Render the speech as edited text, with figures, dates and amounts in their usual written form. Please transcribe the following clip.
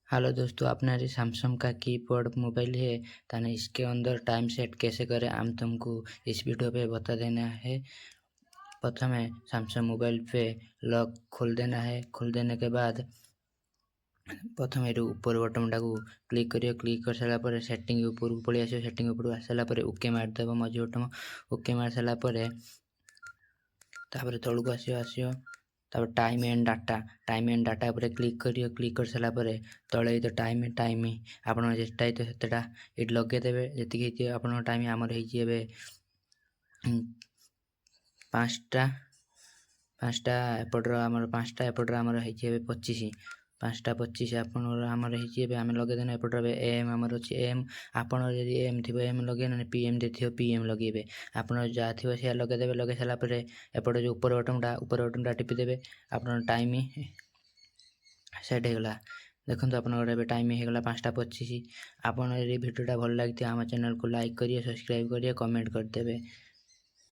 Hello दोस्तों, अपना ये सैमसंग का कीपैड मोबाइल है। ताने इसके अंदर टाइम सेट कैसे करें हम तुमको इस वीडियो पे बता देना है। प्रथम सैमसंग मोबाइल पे लॉक खोल देना है। खोल देने के बाद प्रथम ऊपर बटन टाक क्लिक करियो। क्लिक कर सारा पर सेटिंग ऊपर पलि आस। सेटिंग ऊपर आस सारा पर ओके मारदेव। मझी बटन ओके मार सारा पर तलू आसियो। तापर टाइम एंड डाटा पर क्लिक करियो। क्लिक कर सारा पर तले तो टाइम आप जेटा तो सेटा ये लगेदेवे। जी आप टाइम आमर हो पाँचटा पाँचटा एपटर आमर 5टा एपटर आमर हो 25 5टा 25 आमर हो आम लगेदेना। एपटर एम आमर अच्छी एम आप एम थी एम लगे ना पीएम थी पीएम लगे। आप जहाँ थी सी लगेदेवे। लगे सारापर एपटे जो ऊपर बटनटा टिपिदेवे। आप टाइम सेट होगा। देखो आप टाइम होगा 5टा 25। आप भिडियोटा भल लगी आम चैनल को लाइक करिए, सब्सक्राइब करिए, कमेंट करदेवे।